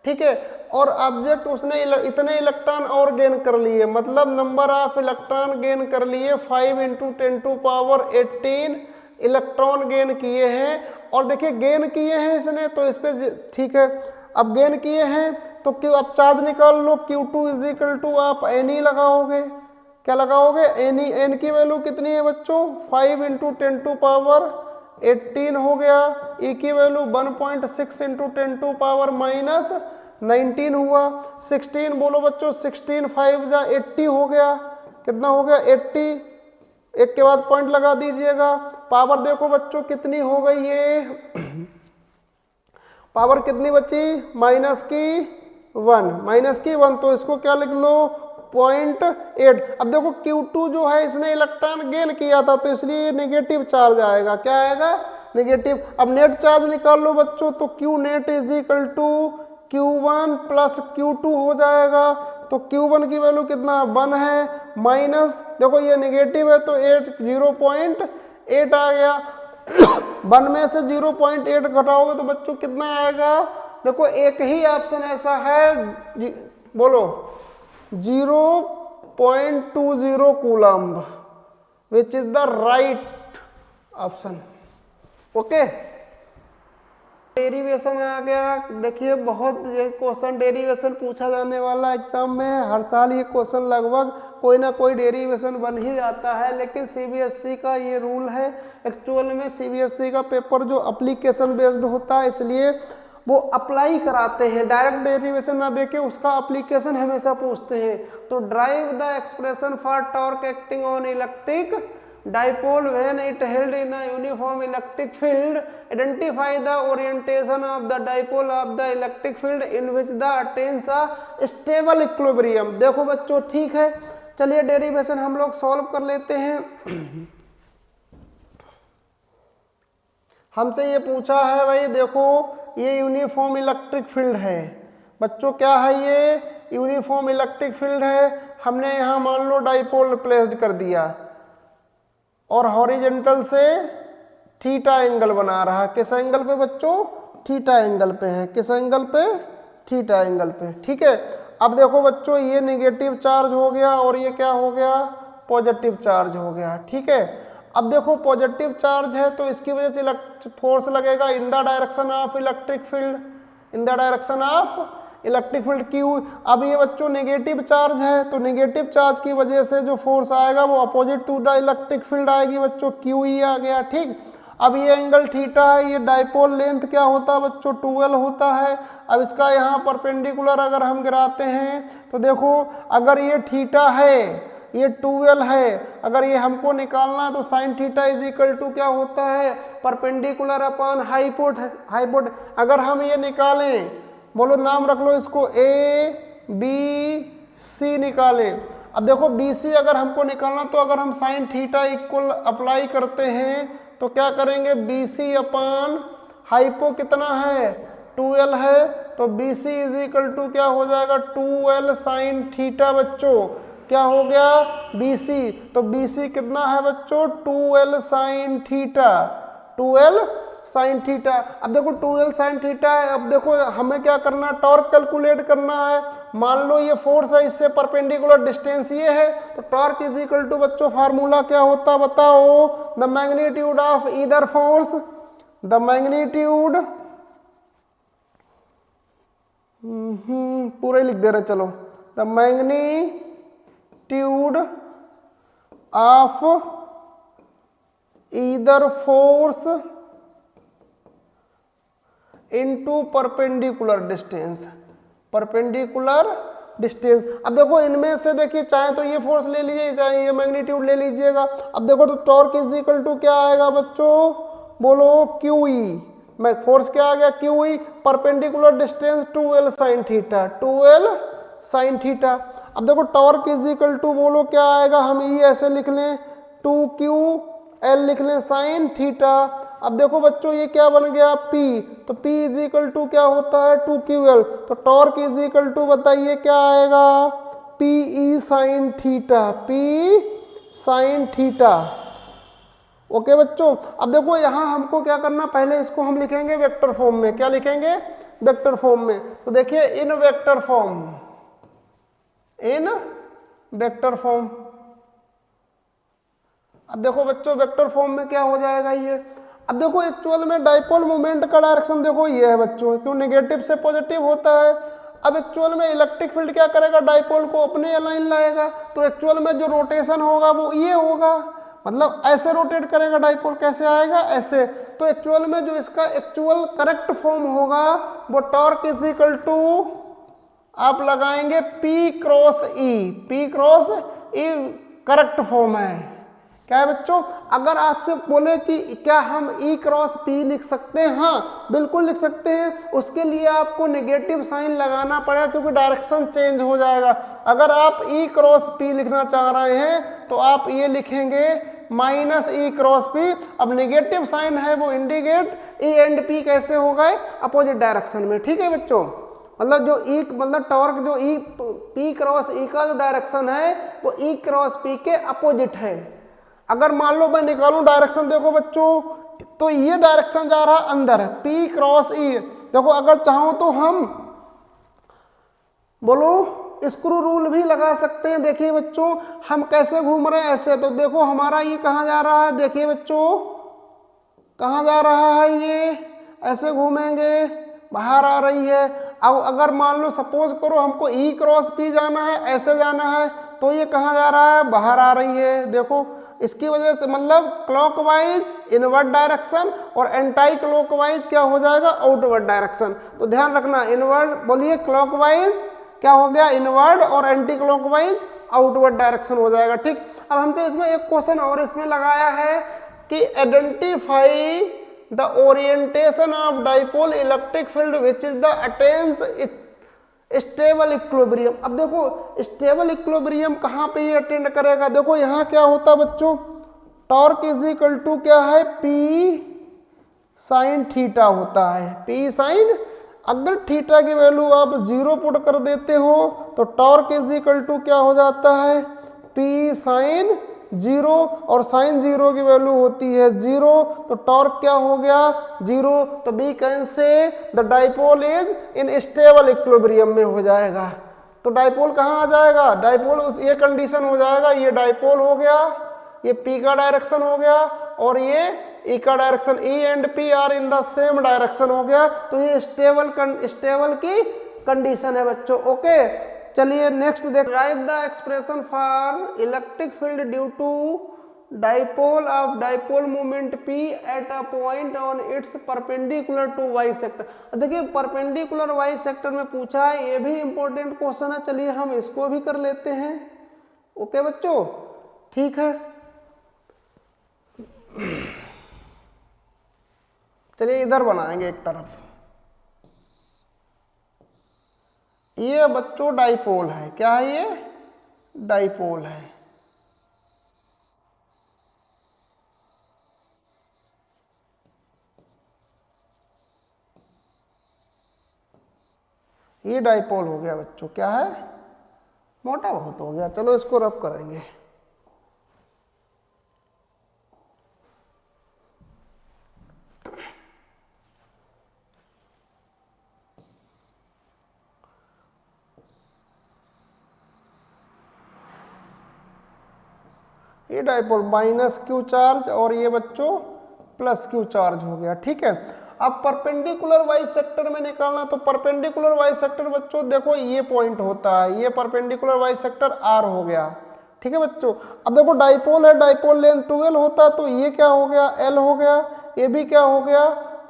ठीक है, और ऑब्जेक्ट उसने इतने इलेक्ट्रॉन और गेन कर लिए, मतलब नंबर ऑफ इलेक्ट्रॉन गेन कर लिए 5 × 10⁻18 इलेक्ट्रॉन गेन किए हैं। और देखिए गेन किए हैं इसने तो इस पे ठीक है, अब गेन किए हैं तो क्यों, अब चार्ज निकाल लो, Q2 इज इक्वल टू आप Ni लगाओगे, क्या लगाओगे, Ni, N की वैल्यू कितनी है बच्चों 5 इंटू 10 टू पावर 18 हो गया, E की value 1.6 into 10 to power minus 19 हुआ, 16 बोलो बच्चों, 16 5 जा 80 हो गया, कितना हो गया 80, एक के बाद पॉइंट लगा दीजिएगा। पावर देखो बच्चों कितनी हो गई ये, पावर कितनी बची, -1, तो इसको क्या लिख लो 0.8। अब देखो Q2 जो है इसने इलेक्ट्रॉन गेन किया था तो इसलिए नेगेटिव चार्ज आएगा, क्या आएगा नेगेटिव। अब नेट चार्ज निकाल लो बच्चों, तो Q net is equal to Q1 plus Q2 हो जाएगा, तो Q1 की वैल्यू कितना 1 है, माइनस देखो ये नेगेटिव है तो 0.8 आ गया 1 में से 0.8 घटाओगे तो बच्चों कितना आएगा, देखो एक ही ऑप्शन ऐसा है, बोलो 0.20 coulomb, which is the right option. Okay, derivation आ गया। देखिए बहुत ये क्वेश्चन डेरिवेशन पूछा जाने वाला एग्जाम में, हर साल ये क्वेश्चन लगभग कोई ना कोई डेरिवेशन बन ही जाता है, लेकिन सीबीएसई का ये रूल है। एक्चुअल में सीबीएसई का पेपर जो एप्लीकेशन बेस्ड होता है, इसलिए वो अप्लाई कराते हैं, डायरेक्ट डेरिवेशन ना देके उसका एप्लीकेशन हमेशा पूछते हैं। तो drive the expression for torque acting on electric dipole when it held in a uniform electric field, identify the orientation of the dipole of the electric field in which the attains a stable equilibrium। देखो बच्चों ठीक है, चलिए derivation हम लोग solve कर लेते हैं। हमसे ये पूछा है भाई, देखो ये यूनिफॉर्म इलेक्ट्रिक फील्ड है बच्चों, क्या है ये यूनिफॉर्म इलेक्ट्रिक फील्ड है। हमने यहाँ मान लो डाइपोल प्लेस्ड कर दिया और हॉरिजेंटल से थीटा एंगल बना रहा है, किस एंगल पे बच्चों, थीटा एंगल पे है, किस एंगल पे, थीटा एंगल पे, ठीक है। अब देखो बच्चों ये नेगेटिव चार्ज हो गया और ये क्या हो गया, पॉजिटिव चार्ज हो गया, ठीक है। अब देखो पॉजिटिव चार्ज है तो इसकी वजह से फोर्स लगेगा in the direction of electric field, in the direction of electric field Q. अब ये बच्चों नेगेटिव चार्ज है तो नेगेटिव चार्ज की वजह से जो फोर्स आएगा वो opposite to the electric field आएगी बच्चों, क्यू ई आ गया, ठीक। अब ये एंगल थीटा है, ये डाइपोल लेंथ क्या होता है बच्चों 12 होता है। अब इसका यहाँ परपेंडिकुलर अगर हम गिराते हैं तो देखो अगर ये थीटा है, ये 12 है, अगर ये हमको निकालना है तो sine theta is equal to क्या होता है, परपेंडिकुलर अपॉन हाइपोट। अगर हम ये निकालें, बोलो नाम रख लो इसको ए बी सी निकालें। अब देखो बी सी अगर हमको निकालना तो अगर हम साइन थीटा इक्वल अप्लाई करते हैं तो क्या करेंगे, बी सी अपॉन हाइपो कितना है 2l है, तो B C is equal to क्या हो जाएगा 2l साइन थीटा बच्चों, क्या हो गया BC, तो BC कितना है बच्चों 2l sine theta, 2l sine theta. अब देखो 2l साइन थीटा है, अब देखो हमें क्या करना है, टॉर्क कैलकुलेट करना है। मान लो ये फोर्स है, इससे परपेंडिकुलर डिस्टेंस ये है, तो टॉर्क इज इक्वल टू बच्चों फार्मूला क्या होता है बताओ, the magnitude of either force, the magnitude पूरा ही लिख दे रहे चलो, the magnitude of either force into perpendicular distance, perpendicular distance. अब देखो इनमें से देखिए चाहे तो ये फोर्स ले लीजिए, चाहे ये मैग्नीट्यूड ले लीजिएगा। अब देखो तो टॉर्क इज इक्वल टू क्या आएगा बच्चों, बोलो QE, मैं फोर्स क्या आ गया QE, perpendicular distance 2l sine theta, 2l sine theta. अब देखो टॉर्क इज इक्वल टू बोलो क्या आएगा, हम ये ऐसे लिख लें 2QL लिख लें साइन थीटा। अब देखो बच्चों ये क्या बन गया P, तो P इज इक्वल टू क्या होता है 2QL, तो टॉर्क इज इक्वल टू बताइए क्या आएगा PE sine theta, P sine theta. Okay बच्चों, अब देखो यहाँ हमको क्या करना, पहले इसको हम लिखेंगे वेक्टर फॉर्म में, क्या लिखेंगे वेक्टर फॉर्म में। तो देखिए इन वेक्टर फॉर्म, इन वेक्टर फॉर्म, अब देखो बच्चों वेक्टर फॉर्म में क्या हो जाएगा ये, अब देखो एक्चुअल में डाइपोल मोमेंट का डायरेक्शन देखो ये है बच्चों, क्यों नेगेटिव से पॉजिटिव होता है। अब एक्चुअल में इलेक्ट्रिक फील्ड क्या करेगा, डाइपोल को अपने अलाइन लाएगा, तो एक्चुअल में जो रोटेशन होगा वो ये होगा, मतलब ऐसे रोटेट करेगा डाइपोल, कैसे आएगा ऐसे। तो एक्चुअल में जो इसका एक्चुअल करेक्ट फॉर्म होगा वो टॉर्क इज इक्वल टू आप लगाएंगे P cross E, P cross E correct form है। क्या है बच्चों, अगर आपसे बोले कि क्या हम E क्रॉस P लिख सकते हैं, हाँ बिल्कुल लिख सकते हैं। उसके लिए आपको नेगेटिव साइन लगाना पड़ेगा क्योंकि डायरेक्शन चेंज हो जाएगा। अगर आप E क्रॉस P लिखना चाह रहे हैं तो आप ये लिखेंगे माइनस E क्रॉस P। अब नेगेटिव साइन है वो इंडिकेट E एंड P कैसे हो गए, अपोजिट डायरेक्शन में। ठीक है बच्चों, मतलब जो E मतलब टॉर्क जो E P क्रॉस E का जो डायरेक्शन है वो E क्रॉस P के अपोजिट है। अगर मान लो मैं निकालूं डायरेक्शन, देखो बच्चों तो ये डायरेक्शन जा रहा अंदर है P क्रॉस E। देखो अगर चाहूं तो हम बोलो स्क्रू रूल भी लगा सकते हैं। देखिए बच्चों हम कैसे घूम रहे हैं ऐसे, तो देखो हमारा ये कहाँ जा रहा है, देखिए बच्चों कहाँ जा रहा है, ये ऐसे घूमेंगे बाहर आ रही है। अब अगर मान लो सपोज करो हमको E क्रॉस P जाना है, ऐसे जाना है, तो ये कहाँ जा रहा है, बाहर आ रही है। देखो इसकी वजह से मतलब क्लॉकवाइज इनवर्ट डायरेक्शन और एंटी क्लॉकवाइज क्या हो जाएगा, आउटवर्ड डायरेक्शन। तो ध्यान रखना, इनवर्ट बोलिए क्लॉकवाइज क्या हो गया, इनवर्ट, और एंटी क्लॉकवाइज आउटवर्ड डायरेक्शन हो जाएगा। ठीक, अब हमसे इसमें एक क्वेश्चन और इसमें लगाया है कि identify the orientation of dipole electric field which is the attains stable equilibrium. अब देखो स्टेबल इक्विलिब्रियम कहाँ पे ये अटेंड करेगा, देखो यहाँ क्या होता है बच्चों, टॉर्क इज इक्वल टू क्या है, P साइन थीटा होता है, P साइन। अगर थीटा की वैल्यू आप 0 पुट कर देते हो तो टॉर्क इज इक्वल टू क्या हो जाता है, P साइन 0, और साइन 0 की वैल्यू होती है 0, तो टॉर्क क्या हो गया 0। तो we can say the dipole is in stable equilibrium में हो जाएगा। तो डाइपोल कहाँ आ जाएगा, डाइपोल उस ये कंडीशन हो जाएगा, ये डाइपोल हो गया, ये P का डायरेक्शन हो गया, और ये E का direction, E and P are in the same direction हो गया। तो ये स्टेबल की कंडीशन है बच्चों। ओके चलिए नेक्स्ट देख, write the expression for electric field due to dipole of dipole moment P at a point on its perpendicular to bisector. देखिए परपेंडिकुलर वाई सेक्टर में पूछा है, ये भी इंपॉर्टेंट क्वेश्चन है। चलिए हम इसको भी कर लेते हैं। ओके बच्चों ठीक है, चलिए इधर बनाएंगे एक तरफ। ये बच्चों डाइपोल है, क्या है ये, डाइपोल है। ये डाइपोल हो गया बच्चों, क्या है, मोटा बहुत हो गया। चलो इसको रब करेंगे। ये डाइपोल माइनस क्यू चार्ज और ये बच्चों प्लस क्यू चार्ज हो गया। ठीक है, अब परपेंडिकुलर वाई सेक्टर में निकालना, तो परपेंडिकुलर वाई सेक्टर बच्चों देखो ये पॉइंट होता है, ये परपेंडिकुलर वाई सेक्टर आर हो गया। ठीक है बच्चों, अब देखो डाइपोल है, डाइपोल लेंथ 12 होता है, तो ये क्या हो गया, एल हो गया, ये भी क्या हो गया,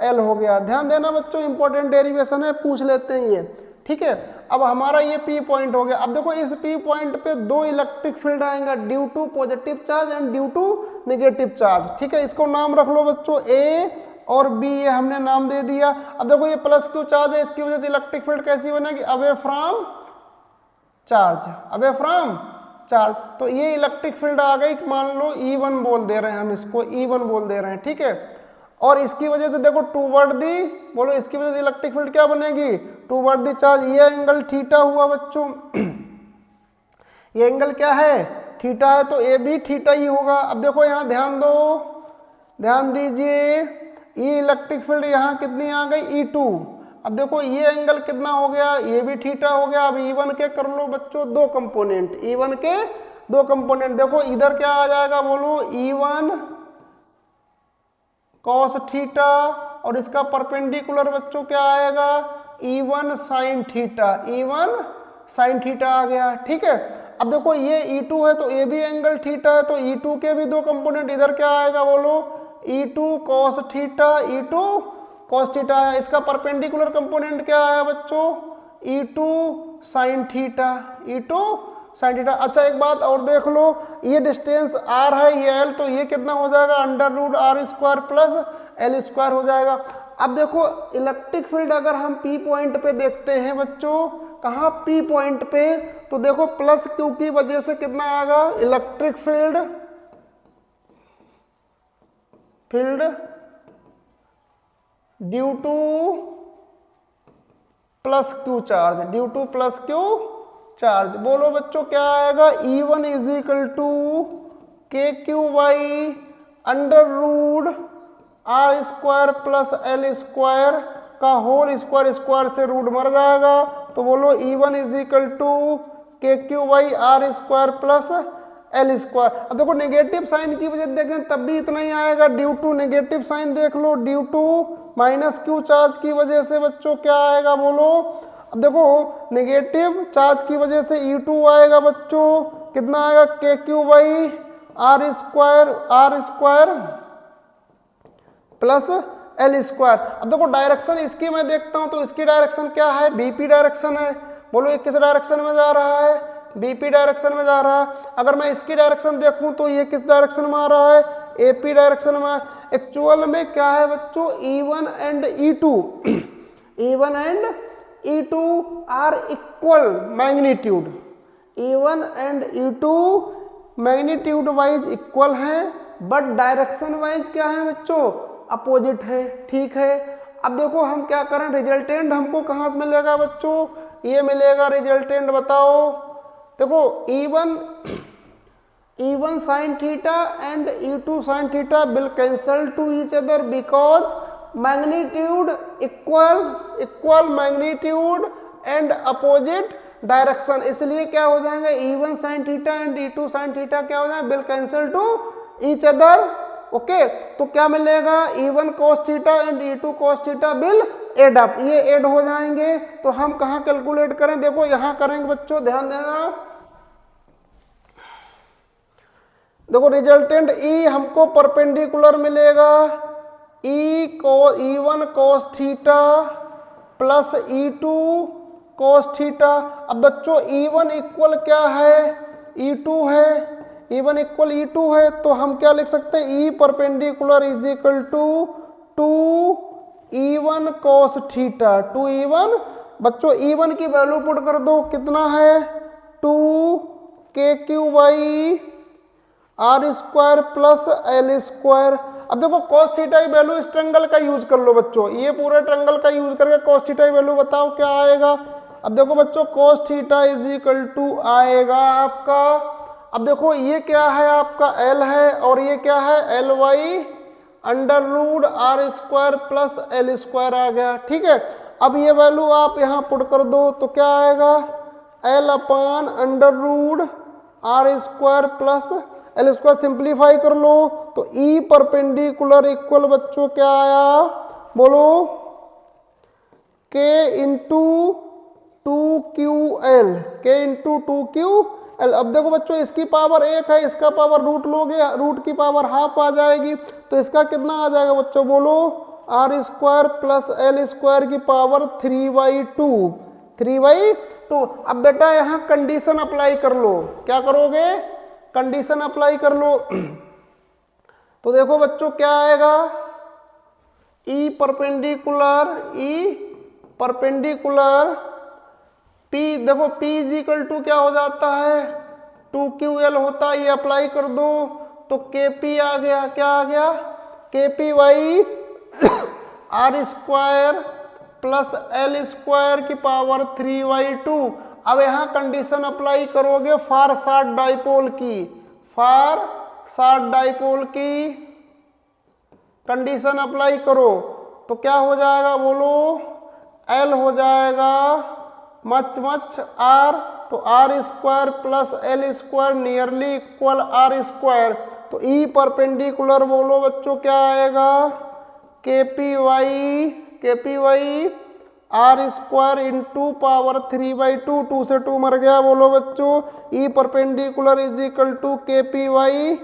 एल हो गया। ध्यान देना बच्चों, इंपॉर्टेंट डेरिवेशन है, पूछ लेते हैं ये। ठीक है, अब हमारा ये P पॉइंट हो गया। अब देखो इस P पॉइंट पे दो इलेक्ट्रिक फील्ड आएंगे, due to positive charge and due to negative charge. ठीक है, इसको नाम रख लो बच्चों A और B, ये हमने नाम दे दिया। अब देखो ये प्लस क्यू चार्ज है, इसकी वजह से इलेक्ट्रिक फील्ड कैसी बनेगी, away from charge, away from charge. तो ये इलेक्ट्रिक फील्ड आ गई, मान लो E1 बोल दे रहे हैं हम इसको, E1 बोल दे रहे हैं। ठीक है, और इसकी वजह से देखो टूवर्ड दी, बोलो इसकी वजह से इलेक्ट्रिक फील्ड क्या बनेगी, टूवर्ड दी चार्ज। ये एंगल थीटा हुआ बच्चों, ये एंगल क्या है, थीटा है, तो ये भी थीटा ही होगा। अब देखो यहाँ ध्यान दो, ध्यान दीजिए, ये इलेक्ट्रिक फील्ड यहाँ कितनी आ गई, E2। अब देखो ये एंगल कितना हो गया, ये भी थीटा हो गया। अब E1 के कर लो बच्चों दो कंपोनेंट, E1 के दो कंपोनेंट, देखो इधर क्या आ जाएगा बोलो E1 कॉस थीटा और इसका परपेंडिकुलर बच्चों क्या आएगा E1 sine theta, E1 sine theta आ गया। ठीक है, अब देखो ये E2 है तो ये भी एंगल थीटा है, तो E2 के भी दो कंपोनेंट, इधर क्या आएगा बोलो E2 cos theta, E2 cos theta है। इसका परपेंडिकुलर कंपोनेंट क्या आया बच्चों E2 sine theta, E2 sine theta. अच्छा एक बात और देख लो, ये डिस्टेंस r है, ये l, तो ये कितना हो जाएगा under root R square plus L square हो जाएगा। अब देखो इलेक्ट्रिक फील्ड अगर हम P पॉइंट पे देखते हैं बच्चों, कहाँ P पॉइंट पे, तो देखो प्लस क्यू की वजह से कितना आएगा electric field, field due to plus Q charge, due to plus Q charge. बोलो बच्चों क्या आएगा E1 is equal to K Q by under root R square plus L square का होल स्क्वायर, स्क्वायर से रूट मर जाएगा, तो बोलो E1 is equal to K Q by are square plus L square. अब देखो नेगेटिव साइन की वजह देखें तब भी इतना ही आएगा, ड्यू टू नेगेटिव साइन देख लो, due to minus Q charge की वजह से बच्चों क्या आएगा बोलो, अब देखो नेगेटिव चार्ज की वजह से E2 आएगा बच्चों, कितना आएगा K Q by R square plus L square. अब देखो डायरेक्शन इसकी मैं देखता हूं तो इसकी डायरेक्शन क्या है बीपी डायरेक्शन है, बोलो ये किस डायरेक्शन में जा रहा है बीपी डायरेक्शन में जा रहा है। अगर मैं इसकी डायरेक्शन देखूं तो ये किस डायरेक्शन में आ रहा है एपी डायरेक्शन में। एक्चुअल में क्या है बच्चों E1 and E2 E1 and E2 are equal magnitude, E1 and E2 magnitude wise equal है, बट डायरेक्शन वाइज क्या है बच्चों अपोजिट है। ठीक है, अब देखो हम क्या करें, रिजल्टेंट हमको कहाँ से मिलेगा बच्चों, ये मिलेगा रिजल्टेंट, बताओ देखो E1 sin theta and E2 sin theta will cancel to each other because magnitude equal magnitude and opposite direction, इसलिए क्या हो जाएंगे E1 sin theta and E2 sin theta क्या हो जाएंगे will cancel to each other। Okay, तो क्या मिलेगा E1 cos theta and E2 cos theta will add up, ये ऐड हो जाएंगे। तो हम कहाँ कैलकुलेट करें, देखो यहाँ करेंगे बच्चों, ध्यान देना, देखो रिजल्टेंट E हमको परपेंडिकुलर मिलेगा E1 cos theta plus E2 cos theta. अब बच्चों E1 इक्वल क्या है E2 है, E1 इक्वल E2 है, तो हम क्या लिख सकते हैं E perpendicular is equal to 2E1 cos theta, 2E1 बच्चों E1 की वैल्यू पुट कर दो, कितना है 2 K Q by R square plus L square. अब देखो cos थीटा की वैल्यू इस ट्रायंगल का यूज कर लो बच्चों, ये पूरे ट्रायंगल का यूज करके cos थीटा की वैल्यू बताओ क्या आएगा। अब देखो बच्चों cos theta is equal to आएगा आपका, अब देखो ये क्या है आपका L है और ये क्या है L Y under root R square plus L square आ गया। ठीक है, अब ये वैल्यू आप यहाँ पुट कर दो तो क्या आएगा L upon under root R square plus L square, simplify कर लो तो E परपेंडिकुलर इक्वल बच्चों क्या आया बोलो K into 2QL, K into 2QL। अब देखो बच्चों इसकी पावर 1 है, इसका पावर रूट लोगे, रूट की पावर हाफ आ जाएगी, तो इसका कितना आ जाएगा बच्चों बोलो R square plus L square की पावर 3/2, 3/2। अब बेटा यहाँ कंडीशन अप्लाई कर लो, क्या करोगे कंडीशन अप्लाई कर लो, तो देखो बच्चों क्या आएगा E परपेंडिकुलर P, देखो P इज इक्वल टू क्या हो जाता है 2QL होता है, ये अप्लाई कर दो तो KP आ गया, क्या आ गया KP by are square plus L square की पावर 3/2। अब यहाँ कंडीशन अप्लाई करोगे फार शॉर्ट डाइपोल की, फार शॉर्ट डाइपोल की कंडीशन अप्लाई करो तो क्या हो जाएगा बोलो L हो जाएगा मच आर तो r square plus L square nearly equal r square. तो ई परपेंडिकुलर बोलो बच्चों क्या आएगा, k p by are square into power 3/2, 2 से 2 मर गया, बोलो बच्चों E perpendicular is equal to k p by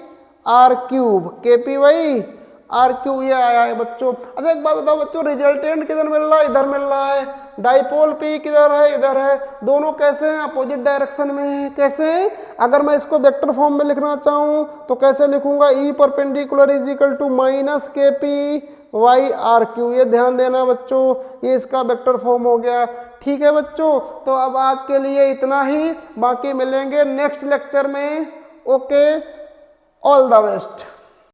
r cube, k p by r cube ये आया है बच्चों। अच्छा एक बात बताओ बच्चों, रिजल्टेंट किधर मिल रहा है, इधर मिल रहा है, डाइपोल पी किधर है, इधर है, दोनों कैसे हैं, अपोजिट डायरेक्शन में है, कैसे हैं? अगर मैं इसको वेक्टर फॉर्म में लिखना चाहूँ तो कैसे लिखूंगा, E perpendicular is equal to minus k p by r cube, ये ध्यान देना बच्चों, ये इसका वेक्टर फॉर्म हो गया। ठीक है बच्चों, तो अब आज के लिए इतना ही, बाकी मिलेंगे नेक्स्ट लेक्चर में। Okay, all the best.